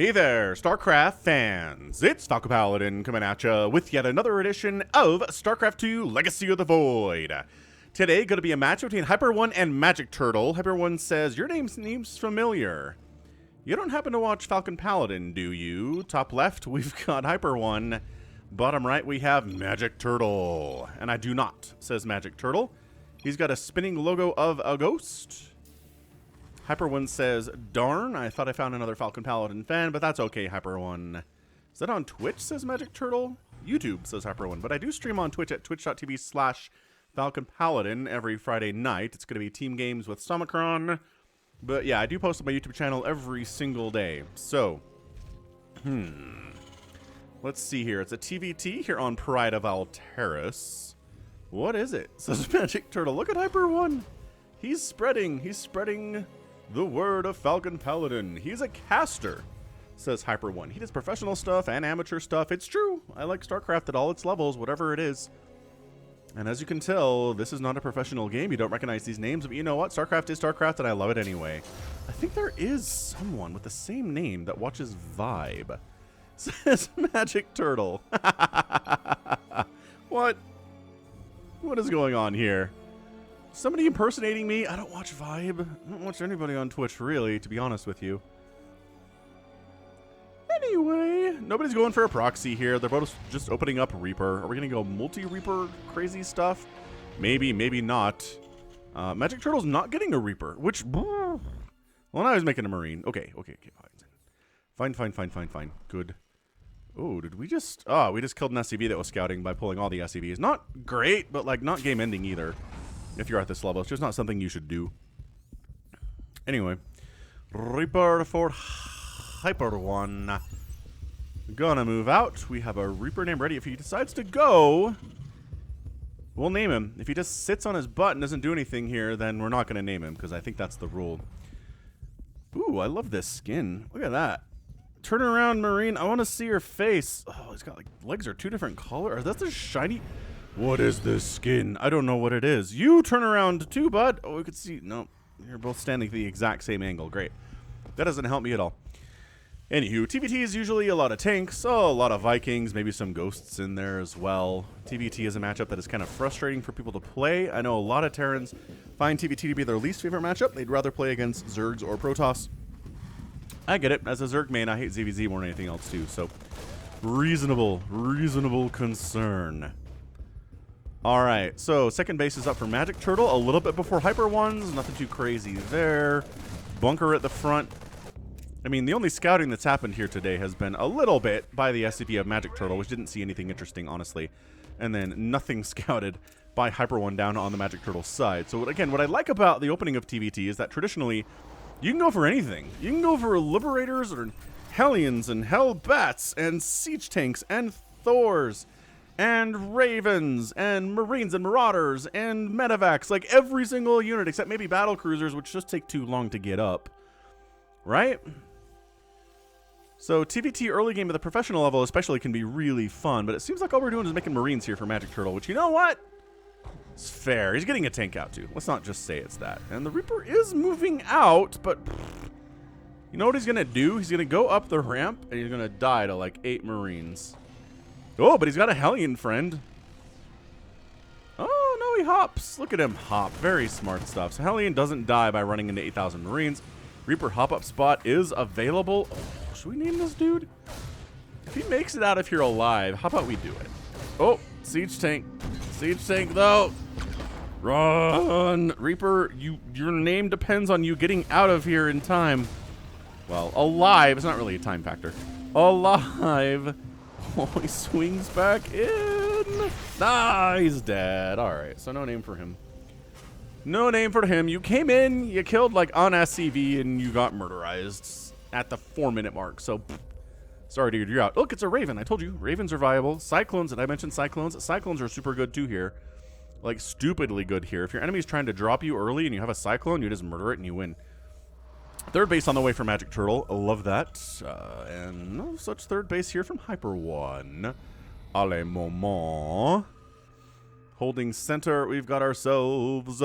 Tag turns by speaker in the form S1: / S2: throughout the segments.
S1: Hey there, StarCraft fans! It's Falcon Paladin coming at ya with yet another edition of StarCraft 2 Legacy of the Void. Today, going to be a match between HyperONE and MagicTurtle. HyperONE says, your name seems familiar. You don't happen to watch Falcon Paladin, do you? Top left, we've got HyperONE. Bottom right, we have MagicTurtle. And I do not, says MagicTurtle. He's got a spinning logo of a ghost. HyperONE says, darn, I thought I found another Falcon Paladin fan, but that's okay, HyperONE. Is that on Twitch, says MagicTurtle? YouTube, says HyperONE, but I do stream on Twitch at twitch.tv/Falcon Paladin every Friday night. It's going to be team games with Somicron. But yeah, I do post on my YouTube channel every single day. So, let's see here. It's a TVT here on Pride of Altaris. What is it? Says MagicTurtle. Look at HyperONE. He's spreading the word of Falcon Paladin. He's a caster, says HyperONE. He does professional stuff and amateur stuff. It's true. I like StarCraft at all its levels, whatever it is. And as you can tell, this is not a professional game. You don't recognize these names, but you know what? StarCraft is StarCraft, and I love it anyway. I think there is someone with the same name that watches Vibe, says MagicTurtle. What? What is going on here? Somebody impersonating me? I don't watch Vibe. I don't watch anybody on Twitch, really, to be honest with you. Anyway, nobody's going for a proxy here. They're both just opening up Reaper. Are we going to go multi-Reaper crazy stuff? Maybe, maybe not. MagicTurtle's not getting a Reaper, which... Well, now I was making a Marine. Okay, fine. Good. Oh, did we just... Oh, we just killed an SCV that was scouting by pulling all the SCVs. Not great, but, like, not game-ending either. If you're at this level, it's just not something you should do. Anyway, Reaper for HyperONE. Gonna move out. We have a Reaper name ready. If he decides to go, we'll name him. If he just sits on his butt and doesn't do anything here, then we're not gonna name him, because I think that's the rule. Ooh, I love this skin. Look at that. Turn around, Marine. I want to see your face. Oh, he's got, like, legs are two different colors. Are that the shiny... What is this skin? I don't know what it is. You turn around too, bud. Oh, we could see. No, you're both standing at the exact same angle. Great. That doesn't help me at all. Anywho, TVT is usually a lot of tanks, a lot of Vikings, maybe some ghosts in there as well. TVT is a matchup that is kind of frustrating for people to play. I know a lot of Terrans find TVT to be their least favorite matchup. They'd rather play against Zergs or Protoss. I get it. As a Zerg main, I hate ZVZ more than anything else too. So, reasonable concern. Alright, so second base is up for MagicTurtle, a little bit before HyperONE's, nothing too crazy there. Bunker at the front. I mean, the only scouting that's happened here today has been a little bit by the SCP of MagicTurtle, which didn't see anything interesting, honestly. And then nothing scouted by HyperONE down on the MagicTurtle side. So again, what I like about the opening of TVT is that traditionally, you can go for anything. You can go for Liberators or Hellions and Hellbats and Siege Tanks and Thors and Ravens, and Marines, and Marauders, and Medevacs, like every single unit, except maybe Battle Cruisers, which just take too long to get up. Right? So TVT early game at the professional level especially can be really fun, but it seems like all we're doing is making Marines here for MagicTurtle, which, you know what? It's fair. He's getting a tank out too. Let's not just say it's that. And the Reaper is moving out, but... You know what he's going to do? He's going to go up the ramp, and he's going to die to like 8 Marines. Oh, but he's got a Hellion friend. Oh, no, he hops. Look at him hop. Very smart stuff. So Hellion doesn't die by running into 8,000 Marines. Reaper hop-up spot is available. Oh, should we name this dude? If he makes it out of here alive, how about we do it? Oh, Siege Tank. Siege Tank, though. Run. Reaper, your name depends on you getting out of here in time. Well, alive. It's not really a time factor. Alive. Oh, he swings back in. Ah, he's dead. All right, so no name for him. No name for him. You came in, you killed like on SCV, and you got murderized at the 4-minute mark. So, sorry, dude, you're out. Look, it's a Raven. I told you, Ravens are viable. Cyclones, did I mention Cyclones? Cyclones are super good too here. Like, stupidly good here. If your enemy's trying to drop you early and you have a Cyclone, you just murder it and you win. Third base on the way for MagicTurtle. I love that. And no such third base here from HyperONE. Allez, moment. Holding center, we've got ourselves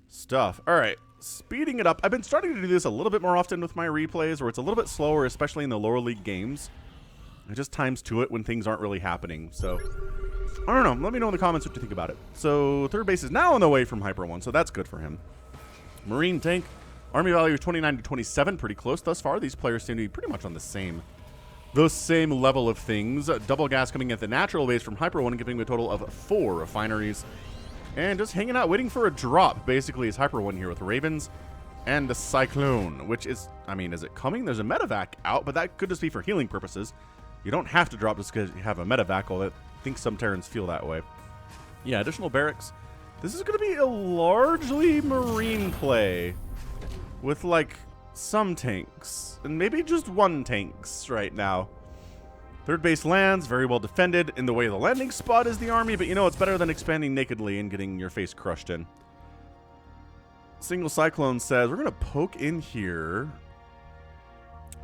S1: stuff. All right. speeding it up. I've been starting to do this a little bit more often with my replays, where it's a little bit slower, especially in the lower league games. It just times to it when things aren't really happening. So, I don't know. Let me know in the comments what you think about it. So, third base is now on the way from HyperONE, so that's good for him. Marine tank, army value is 29 to 27, pretty close thus far. These players seem to be pretty much on the same level of things. Double gas coming at the natural base from HyperONE, giving him a total of 4 refineries. And just hanging out, waiting for a drop, basically, is HyperONE here with Ravens and the Cyclone, which is, I mean, is it coming? There's a medevac out, but that could just be for healing purposes. You don't have to drop just because you have a medevac, although I think some Terrans feel that way. Yeah, additional barracks. This is going to be a largely Marine play with, like, some tanks, and maybe just one tanks right now. Third base lands, very well defended. In the way of the landing spot is the army, but you know, it's better than expanding nakedly and getting your face crushed in. Single Cyclone says, we're going to poke in here.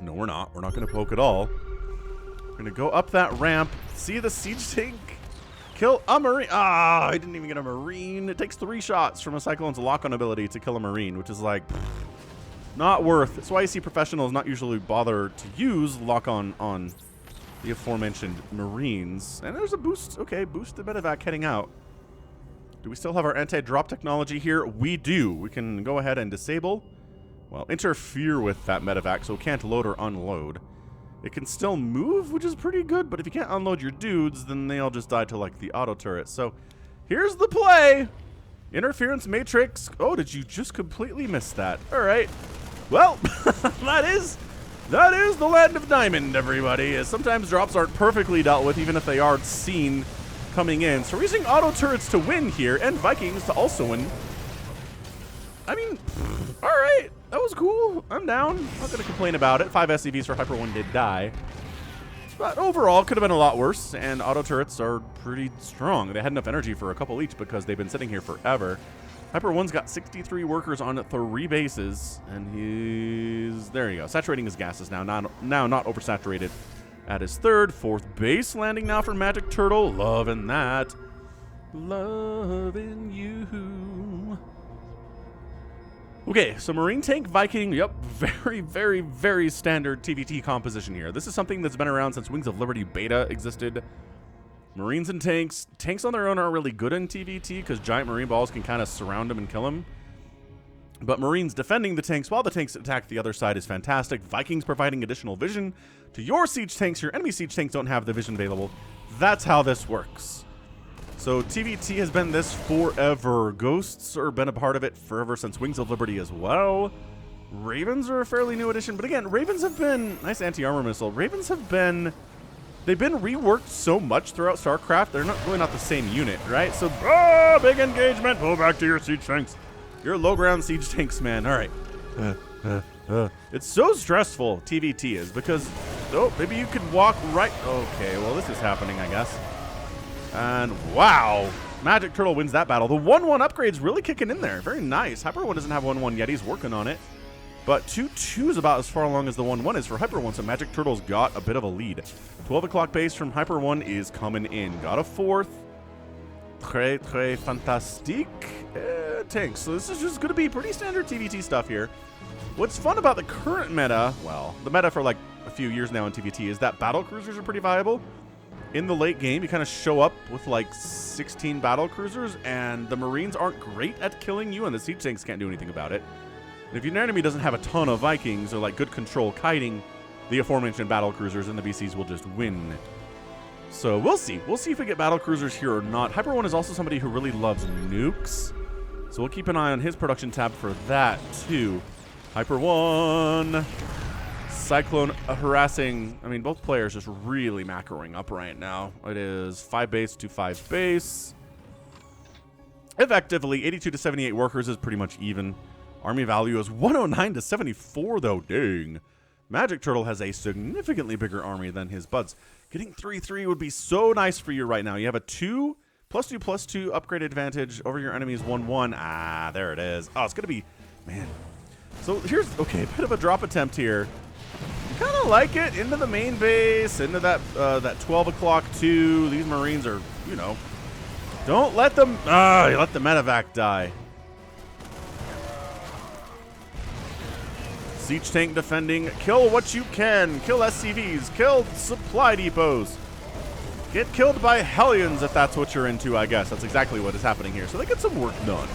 S1: No, we're not. We're not going to poke at all. We're going to go up that ramp, see the siege tank, kill a Marine. Ah, I didn't even get a Marine. It takes 3 shots from a Cyclone's lock-on ability to kill a Marine, which is like, not worth. That's why you see professionals not usually bother to use lock-on on the aforementioned Marines. And there's a boost. Okay, boost the medevac heading out. Do we still have our anti-drop technology here? We do. We can go ahead and disable, well, interfere with that medevac so it can't load or unload. It can still move, which is pretty good, but if you can't unload your dudes, then they all just die to, like, the auto turret. So here's the play. Interference matrix. Oh, did you just completely miss that? All right. Well, that is the land of diamond, everybody. Sometimes drops aren't perfectly dealt with, even if they are seen coming in. So we're using auto turrets to win here, and Vikings to also win. I mean, all right. That was cool. I'm down. I'm not going to complain about it. 5 SCVs for HyperONE did die. But overall, could have been a lot worse, and auto turrets are pretty strong. They had enough energy for a couple each because they've been sitting here forever. HyperONE's got 63 workers on 3 bases, and he's, there you go, saturating his gases now not oversaturated at his 3rd. 4th base landing now for MagicTurtle. Loving that. Loving you. Okay, so Marine tank, Viking, yep, very, very, very standard TVT composition here. This is something that's been around since Wings of Liberty beta existed. Marines and tanks. Tanks on their own aren't really good in TVT because giant Marine balls can kind of surround them and kill them. But Marines defending the tanks while the tanks attack the other side is fantastic. Vikings providing additional vision to your siege tanks. Your enemy siege tanks don't have the vision available. That's how this works. So TVT has been this forever. Ghosts have been a part of it forever since Wings of Liberty as well. Ravens are a fairly new addition. But again, Ravens have been, nice anti-armor missile. Ravens have been, they've been reworked so much throughout StarCraft. They're not really not the same unit, right? So, big engagement. Pull back to your siege tanks. Your low ground siege tanks, man. All right. It's so stressful, TVT is, because, oh, maybe you could walk right. Okay, well, this is happening, I guess. And wow, MagicTurtle wins that battle. The 1-1 upgrade's really kicking in there. Very nice. HyperONE doesn't have 1-1 yet. He's working on it. But 2-2 is about as far along as the 1-1 is for HyperONE, so MagicTurtle's got a bit of a lead. 12 o'clock base from HyperONE is coming in. Got a 4th. Très, très fantastique. Tanks. So this is just going to be pretty standard TVT stuff here. What's fun about the current meta, well, the meta for like a few years now in TVT, is that battle cruisers are pretty viable. In the late game, you kind of show up with like 16 battle cruisers, and the Marines aren't great at killing you, and the siege tanks can't do anything about it. And if your enemy doesn't have a ton of Vikings or like good control kiting the aforementioned battle cruisers, and the BCs will just win. So we'll see. We'll see if we get battle cruisers here or not. HyperONE is also somebody who really loves nukes, so we'll keep an eye on his production tab for that too. HyperONE. Cyclone harassing, I mean, both players just really macroing up right now. It is 5 base to 5 base. Effectively, 82 to 78 workers is pretty much even. Army value is 109 to 74, though. Dang. MagicTurtle has a significantly bigger army than his buds. Getting 3-3 would be so nice for you right now. You have a 2+2+2 upgrade advantage over your enemy's 1-1. Ah, there it is. Oh, it's going to be, man. So here's, okay, a bit of a drop attempt here. Kind of like it into the main base, into that 12 o'clock too. These Marines are, you know, don't let them. You let the medevac die. Siege tank defending. Kill what you can. Kill SCVs. Kill supply depots. Get killed by Hellions if that's what you're into, I guess. That's exactly what is happening here. So they get some work done.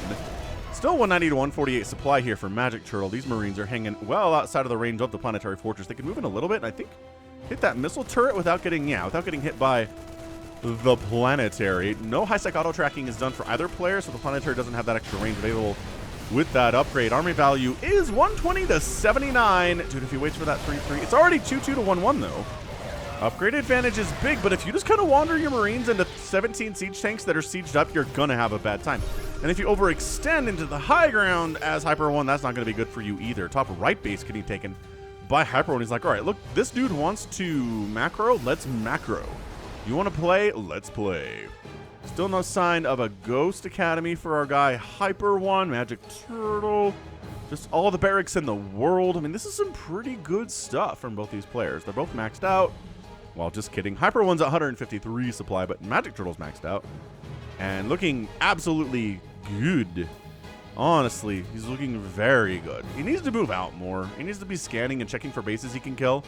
S1: Still 190 to 148 supply here for MagicTurtle. These Marines are hanging well outside of the range of the Planetary Fortress. They can move in a little bit, and I think hit that missile turret without getting hit by the Planetary. No high-sec auto-tracking is done for either player, so the Planetary doesn't have that extra range available with that upgrade. Army value is 120 to 79. Dude, if he waits for that 3-3, it's already 2-2 to 1-1, though. Upgrade advantage is big, but if you just kind of wander your Marines into 17 siege tanks that are sieged up, you're going to have a bad time. And if you overextend into the high ground as HyperONE, that's not going to be good for you either. Top right base getting taken by HyperONE. He's like, all right, look, this dude wants to macro. Let's macro. You want to play? Let's play. Still no sign of a Ghost Academy for our guy HyperONE. MagicTurtle. Just all the barracks in the world. I mean, this is some pretty good stuff from both these players. They're both maxed out. Well, just kidding. HyperONE's at 153 supply, but MagicTurtle's maxed out. And looking absolutely good. Honestly, he's looking very good. He needs to move out more. He needs to be scanning and checking for bases he can kill.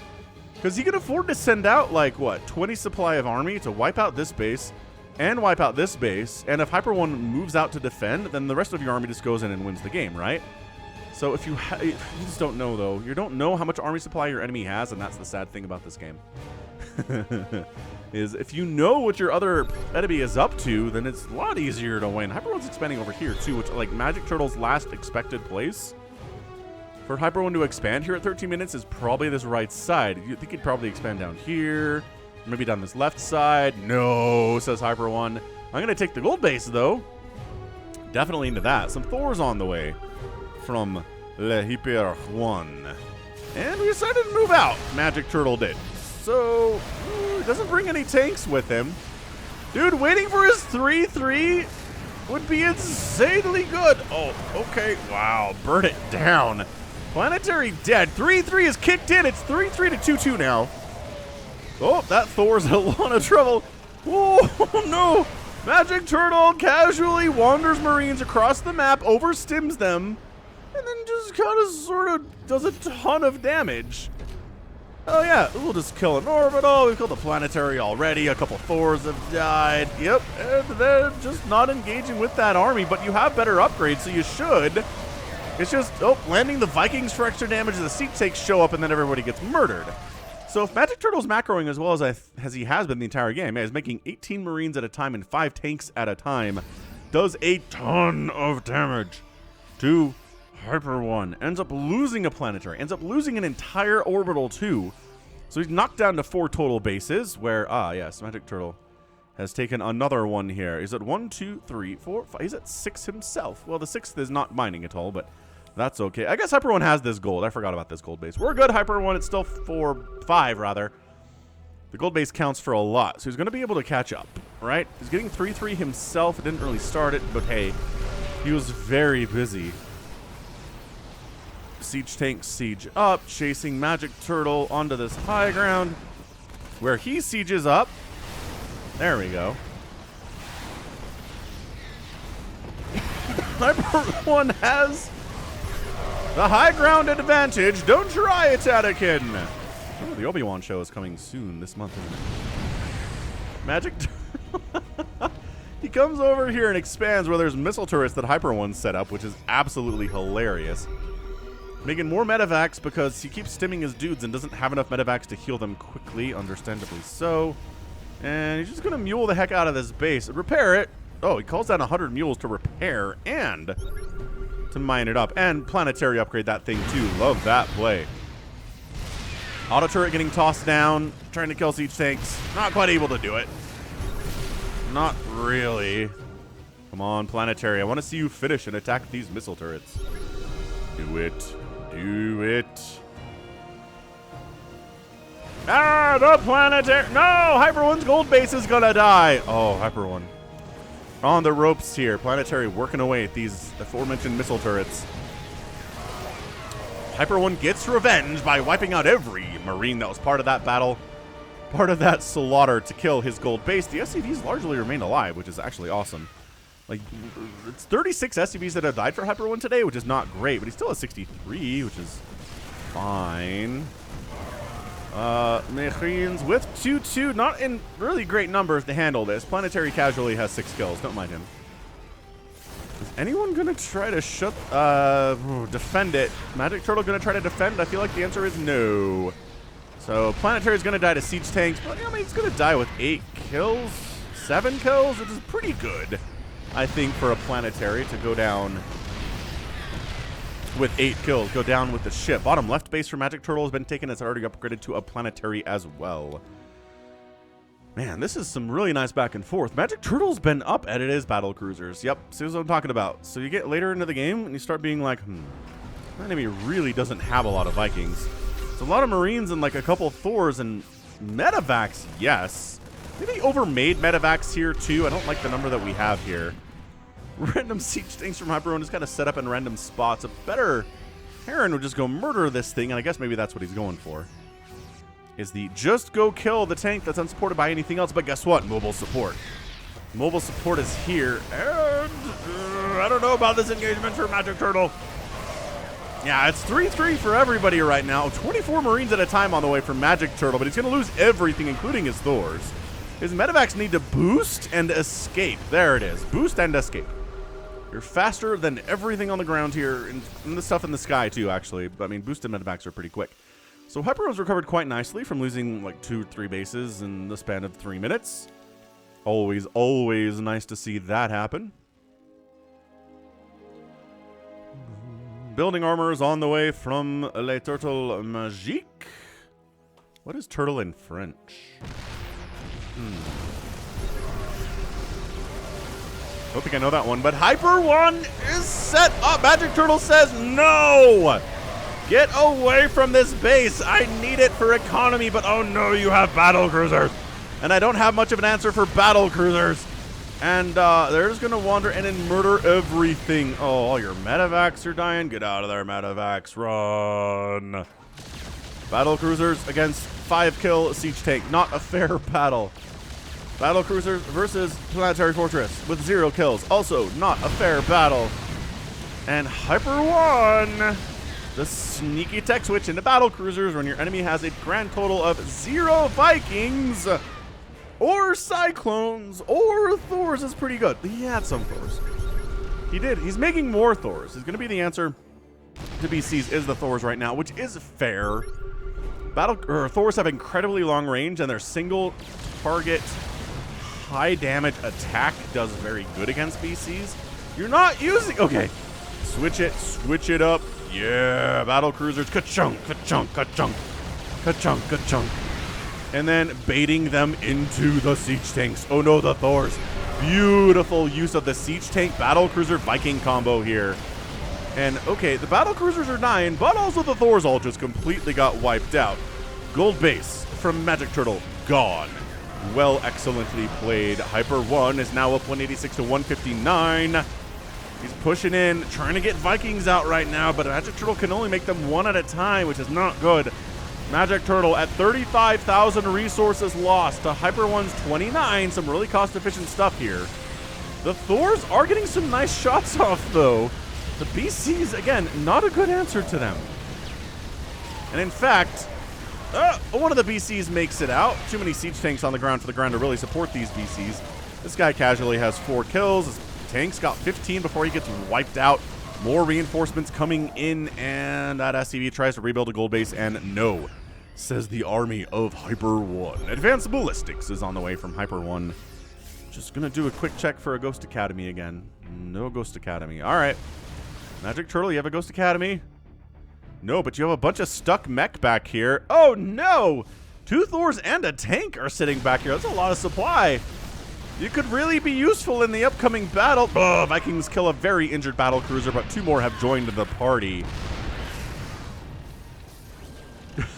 S1: Because he can afford to send out, like, what, 20 supply of army to wipe out this base and wipe out this base. And if HyperONE moves out to defend, then the rest of your army just goes in and wins the game, right? So if you just don't know, though. You don't know how much army supply your enemy has, and that's the sad thing about this game. Is if you know what your other enemy is up to, then it's a lot easier to win. HyperONE's expanding over here too, which, like, MagicTurtle's last expected place for HyperONE to expand here at 13 minutes is probably this right side. You think he'd probably expand down here, maybe down this left side. No, says HyperONE. I'm gonna take the gold base though. Definitely into that. Some Thors on the way from Le HyperONE, and we decided to move out. MagicTurtle did. So, he doesn't bring any tanks with him. Dude, waiting for his 3-3 would be insanely good. Oh, okay. Wow, burn it down. Planetary dead. 3-3 is kicked in. It's 3-3 to 2-2 now. Oh, that Thor's a lot of trouble. Oh, no. MagicTurtle casually wanders Marines across the map, overstims them, and then just kind of sort of does a ton of damage. Oh yeah, we'll just kill an orbital. We've killed the Planetary already. A couple Thors have died. Yep, and they're just not engaging with that army, but you have better upgrades, so you should. It's just, landing the Vikings for extra damage, the siege takes show up, and then everybody gets murdered. So if MagicTurtle's macroing as well as he has been the entire game, he's making 18 Marines at a time and 5 tanks at a time, does a ton of damage to HyperONE. Ends up losing a Planetary, ends up losing an entire orbital too. So he's knocked down to 4 total bases, where, yes, MagicTurtle has taken another one here. He's at 1, 2, 3, 4, 5. He's at 6 himself. Well, the 6th is not mining at all, but that's okay. I guess HyperONE has this gold. I forgot about this gold base. We're good, HyperONE. It's still 5 rather. The gold base counts for a lot, so he's going to be able to catch up, right? He's getting 3-3 himself. It didn't really start it, but hey, he was very busy. Siege tank siege up, chasing MagicTurtle onto this high ground where he sieges up. There we go. HyperONE has the high ground advantage. Don't try it, Anakin. Oh, the Obi-Wan show is coming soon this month, isn't it? MagicTurtle. He comes over here and expands where there's missile turrets that HyperONE set up, which is absolutely hilarious. Making more medevacs because he keeps stimming his dudes and doesn't have enough medevacs to heal them quickly, understandably so. And he's just going to mule the heck out of this base. Repair it. Oh, he calls down 100 mules to repair and to mine it up. And Planetary upgrade that thing too. Love that play. Auto turret getting tossed down, trying to kill siege tanks. Not quite able to do it. Not really. Come on, Planetary. I want to see you finish and attack these missile turrets. Do it. Do it. Ah, the Planetary. No, HyperONE's gold base is gonna die. Oh, HyperONE. On the ropes here. Planetary working away at these aforementioned missile turrets. HyperONE gets revenge by wiping out every Marine that was part of that battle, part of that slaughter to kill his gold base. The SCVs largely remain alive, which is actually awesome. Like, it's 36 SCVs that have died for HyperONE today, which is not great, but he still has 63, which is fine. Machines with 2-2, not in really great numbers to handle this. Planetary casually has 6 kills. Don't mind him. Is anyone gonna try to defend it? MagicTurtle gonna try to defend? I feel like the answer is no. So Planetary is gonna die to siege tanks, but I mean, he's gonna die with 8 kills, 7 kills, which is pretty good, I think, for a Planetary to go down with 8 kills, go down with the ship. Bottom left base for MagicTurtle has been taken. It's already upgraded to a Planetary as well. Man, this is some really nice back and forth. MagicTurtle's been up at his battle cruisers. Yep, see what I'm talking about. So you get later into the game and you start being like, my enemy really doesn't have a lot of Vikings. It's a lot of Marines and like a couple Thors and Medivacs, yes. Maybe overmade Medivacs here too. I don't like the number that we have here. Random siege things from HyperONE is kind of set up in random spots. A better Heron would just go murder this thing, and I guess maybe that's what he's going for. Is the just go kill the tank that's unsupported by anything else, but guess what? Mobile support. Mobile support is here, and I don't know about this engagement for MagicTurtle. Yeah, it's 3-3 for everybody right now. 24 Marines at a time on the way for MagicTurtle, but he's going to lose everything, including his Thors. His Medivacs need to boost and escape. There it is. Boost and escape. You're faster than everything on the ground here, and the stuff in the sky too, actually. I mean, boost and Medivacs are pretty quick. So HyperONE's recovered quite nicely from losing like 2-3 bases in the span of 3 minutes. Always, always nice to see that happen. Building armor is on the way from Les Turtles Magiques. What is turtle in French? Don't think I know that one, but HyperONE is set up. MagicTurtle says no! Get away from this base. I need it for economy, but oh no, you have battle cruisers. And I don't have much of an answer for battle cruisers. And they're just going to wander in and murder everything. Oh, all your Medivacs are dying. Get out of there, Medivacs. Run. Battle cruisers against 5-kill siege tank. Not a fair battle. Battle cruisers versus Planetary Fortress with 0 kills. Also not a fair battle. And HyperONE, the sneaky tech switch into battle cruisers when your enemy has a grand total of 0 Vikings or Cyclones or Thors is pretty good. He had some Thors. He did. He's making more Thors. He's going to be the answer to BCs is the Thors right now, which is fair. Thors have incredibly long range, and their single target high damage attack does very good against BCs. You're not using... Okay. Switch it up. Yeah, battle cruisers. Ka-chunk, ka-chunk, ka-chunk. Ka-chunk, ka-chunk. And then baiting them into the siege tanks. Oh no, the Thors. Beautiful use of the siege tank battle cruiser Viking combo here. And okay, the battle cruisers are dying, but also the Thors all just completely got wiped out. Gold base from MagicTurtle gone. Well, excellently played. HyperONE is now up 186 to 159. He's pushing in, trying to get Vikings out right now, but MagicTurtle can only make them one at a time, which is not good. MagicTurtle at 35,000 resources lost to HyperONE's 29. Some really cost-efficient stuff here. The Thors are getting some nice shots off, though. The BCs, again, not a good answer to them. And in fact, one of the BCs makes it out. Too many siege tanks on the ground for the ground to really support these BCs. This guy casually has 4 kills. His tanks got 15 before he gets wiped out. More reinforcements coming in, and that SCV tries to rebuild a gold base, and no, says the army of HyperONE. Advanced Ballistics is on the way from HyperONE. Just gonna do a quick check for a Ghost Academy again. No Ghost Academy. All right. MagicTurtle, you have a Ghost Academy? No, but you have a bunch of stuck mech back here. Oh, no! 2 Thors and a tank are sitting back here. That's a lot of supply. You could really be useful in the upcoming battle. Oh, Vikings kill a very injured battle cruiser, but 2 more have joined the party.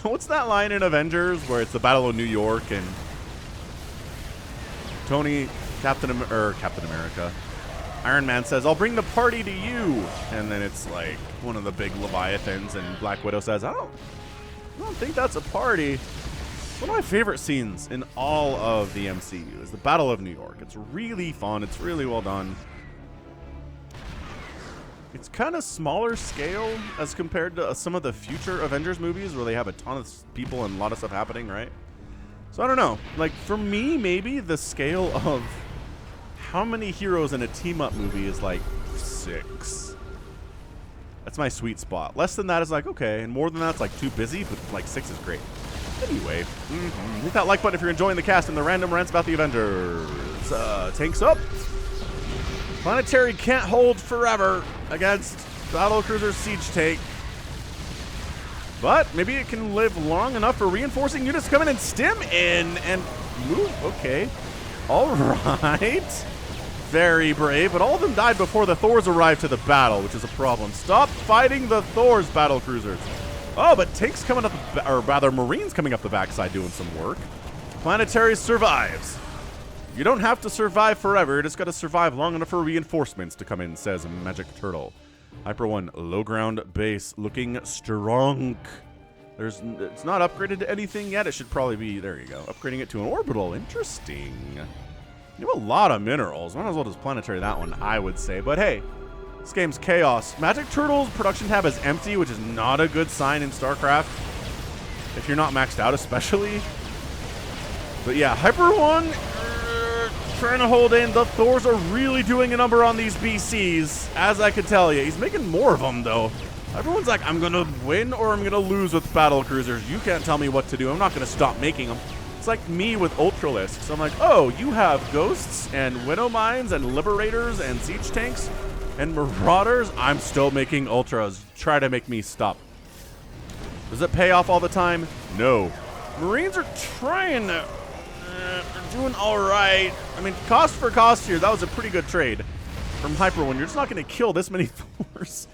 S1: What's that line in Avengers where it's the Battle of New York and Tony, Captain America, Iron Man says, "I'll bring the party to you." And then it's like one of the big Leviathans, and Black Widow says, I don't think that's a party. One of my favorite scenes in all of the MCU is the Battle of New York. It's really fun. It's really well done. It's kind of smaller scale as compared to some of the future Avengers movies where they have a ton of people and a lot of stuff happening, right? So I don't know. Like, for me, maybe the scale of how many heroes in a team-up movie is like 6. That's my sweet spot. Less than that is like, okay. And more than that's like too busy, but like 6 is great. Anyway, hit that like button if you're enjoying the cast and the random rants about the Avengers. Tanks up. Planetary can't hold forever against Battlecruiser Siege Tank. But maybe it can live long enough for reinforcing units to come in and stim in and move. Okay. All right. Very brave, but all of them died before the Thors arrived to the battle, which is a problem. Stop fighting the Thors, Battlecruisers. Oh, but tanks coming up, or rather Marines coming up the backside doing some work. Planetary survives. You don't have to survive forever, you just gotta survive long enough for reinforcements to come in, says MagicTurtle. HyperONE low ground base looking strong. It's not upgraded to anything yet. It should probably be, there you go, upgrading it to an orbital. Interesting. You have a lot of minerals. Might as well just planetary that one, I would say. But hey, this game's chaos. MagicTurtle's production tab is empty, which is not a good sign in StarCraft. If you're not maxed out, especially. But yeah, HyperONE trying to hold in. The Thors are really doing a number on these BCs, as I could tell you. He's making more of them, though. Everyone's like, I'm going to win or I'm going to lose with Battlecruisers. You can't tell me what to do. I'm not going to stop making them. It's like me with Ultralisks. I'm like, oh, you have Ghosts and Widow Mines and Liberators and Siege Tanks and Marauders. I'm still making Ultras. Try to make me stop. Does it pay off all the time? No. Marines are trying to... they're doing all right. I mean, cost for cost here, that was a pretty good trade from HyperONE. You're just not going to kill this many Thors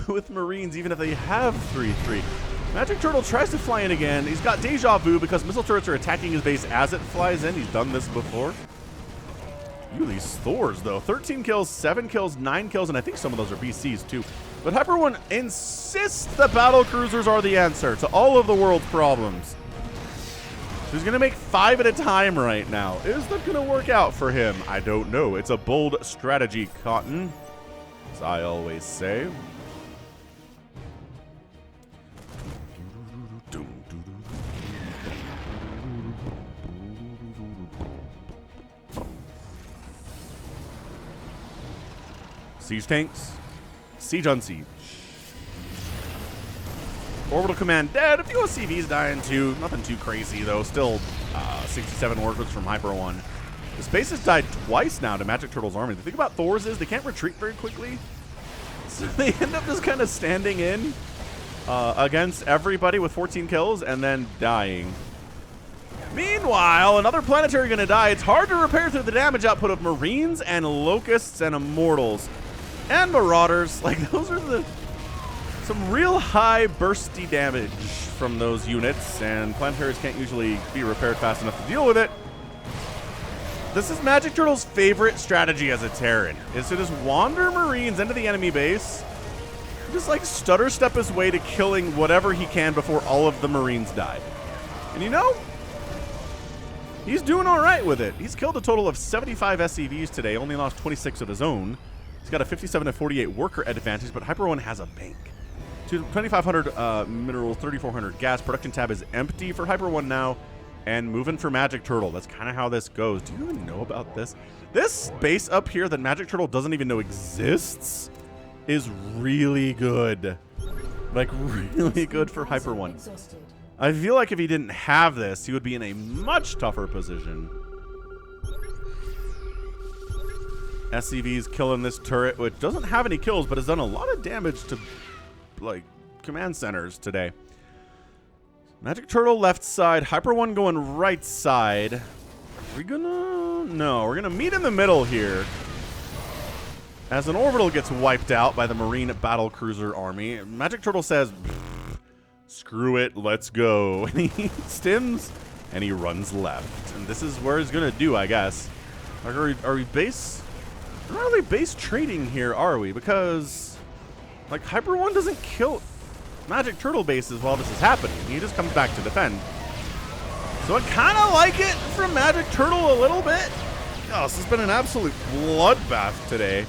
S1: with Marines, even if they have 3-3. MagicTurtle tries to fly in again. He's got deja vu because missile turrets are attacking his base as it flies in. He's done this before. Ooh, these Thors, though. 13 kills, 7 kills, 9 kills, and I think some of those are BCs, too. But HyperONE insists the Battlecruisers are the answer to all of the world's problems. He's going to make 5 at a time right now. Is that going to work out for him? I don't know. It's a bold strategy, Cotton, as I always say. Siege tanks. Siege on siege. Orbital command dead. A few OCVs dying too. Nothing too crazy though. Still 67 workers from HyperONE. The space has died twice now to MagicTurtle's army. The thing about Thors is they can't retreat very quickly. So they end up just kind of standing in against everybody with 14 kills and then dying. Meanwhile, another planetary going to die. It's hard to repair through the damage output of Marines and Locusts and Immortals. And Marauders. Like, those are some real high bursty damage from those units. And planetaries can't usually be repaired fast enough to deal with it. This is MagicTurtle's favorite strategy as a Terran, is to just wander Marines into the enemy base. Just like stutter step his way to killing whatever he can before all of the Marines die. And you know, he's doing all right with it. He's killed a total of 75 SCVs today, only lost 26 of his own. He's got a 57 to 48 worker advantage, but HyperONE has a bank. 2,500 minerals, 3,400 gas. Production tab is empty for HyperONE now, and moving for MagicTurtle. That's kind of how this goes. Do you even know about this? This base up here that MagicTurtle doesn't even know exists is really good. Like, really good for HyperONE. I feel like if he didn't have this, he would be in a much tougher position. SCV's killing this turret, which doesn't have any kills, but has done a lot of damage to, like, command centers today. MagicTurtle left side, HyperONE going right side. Are we gonna... No, we're gonna meet in the middle here. As an orbital gets wiped out by the Marine Battlecruiser army, MagicTurtle says, screw it, let's go. And he stims, and he runs left. And this is where he's gonna do, I guess. Like, are we base... We're not really base trading here, are we? Because, like, HyperONE doesn't kill MagicTurtle bases while this is happening. He just comes back to defend. So I kind of like it from MagicTurtle a little bit. Oh, this has been an absolute bloodbath today.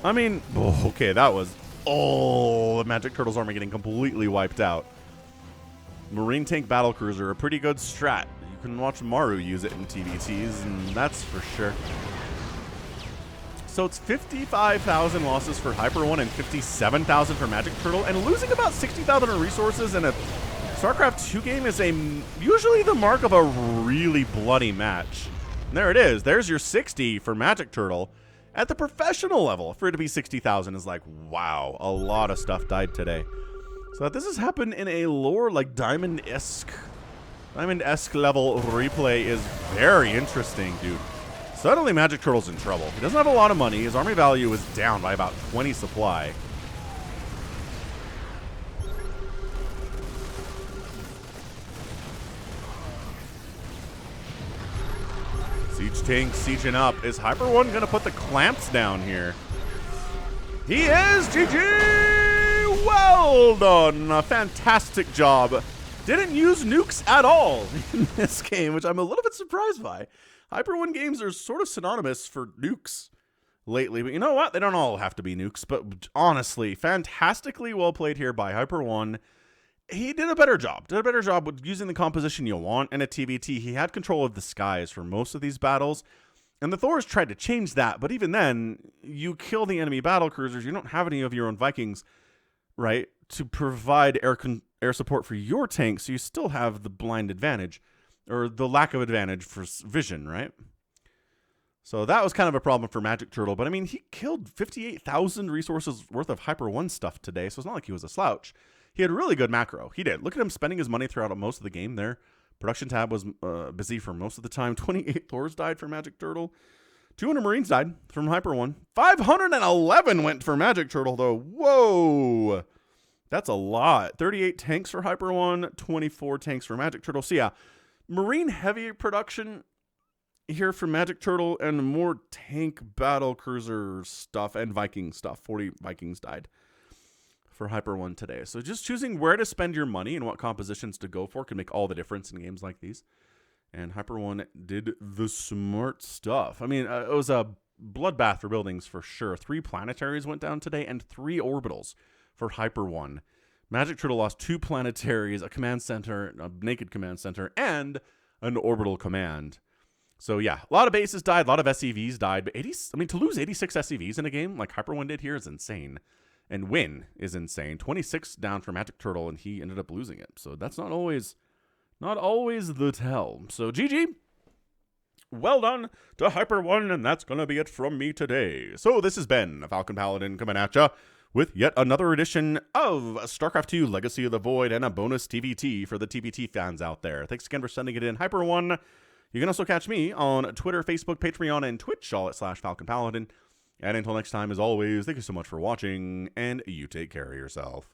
S1: I mean, oh, okay, that was the MagicTurtle's army getting completely wiped out. Marine Tank Battlecruiser, a pretty good strat. You can watch Maru use it in TVTs, and that's for sure. So it's 55,000 losses for HyperONE and 57,000 for MagicTurtle, and losing about 60,000 in resources in a StarCraft 2 game is usually the mark of a really bloody match. And there it is. There's your 60 for MagicTurtle. At the professional level, for it to be 60,000 is like, wow, a lot of stuff died today. So that this has happened in a lore like Diamond-esque level replay is very interesting, dude. Suddenly MagicTurtle's in trouble. He doesn't have a lot of money. His army value is down by about 20 supply. Siege tank sieging up. Is HyperONE going to put the clamps down here? He is! GG! Well done! A fantastic job. Didn't use nukes at all in this game, which I'm a little bit surprised by. HyperONE games are sort of synonymous for nukes lately, but you know what? They don't all have to be nukes, but honestly, fantastically well played here by HyperONE. He did a better job. With using the composition you want in a TVT. He had control of the skies for most of these battles, and the Thors tried to change that, but even then, you kill the enemy battlecruisers, you don't have any of your own Vikings, right, to provide air support for your tanks, so you still have the blind advantage, or the lack of advantage for vision, right? So that was kind of a problem for MagicTurtle, but I mean, he killed 58,000 resources worth of HyperONE stuff today, so it's not like he was a slouch. He had really good macro. He did. Look at him spending his money throughout most of the game there. Production tab was busy for most of the time. 28 Thors died for MagicTurtle. 200 Marines died from HyperONE. 511 went for MagicTurtle, though. Whoa! That's a lot. 38 tanks for HyperONE, 24 tanks for MagicTurtle. So yeah, Marine heavy production here for MagicTurtle, and more tank battle cruiser stuff and Viking stuff. 40 Vikings died for HyperONE today. So just choosing where to spend your money and what compositions to go for can make all the difference in games like these. And HyperONE did the smart stuff. I mean, it was a bloodbath for buildings for sure. 3 planetaries went down today and 3 orbitals for HyperONE. MagicTurtle lost 2 planetaries, a command center, a naked command center, and an orbital command. So yeah, a lot of bases died, a lot of SCVs died, but to lose 86 SCVs in a game like HyperONE did here is insane. And win is insane. 26 down for MagicTurtle, and he ended up losing it. So that's not always the tell. So GG. Well done to HyperONE, and that's going to be it from me today. So this has been Falcon Paladin coming at ya with yet another edition of StarCraft 2 Legacy of the Void and a bonus TVT for the TVT fans out there. Thanks again for sending it in, HyperONE. You can also catch me on Twitter, Facebook, Patreon, and Twitch, all at /Falcon Paladin. And until next time, as always, thank you so much for watching, and you take care of yourself.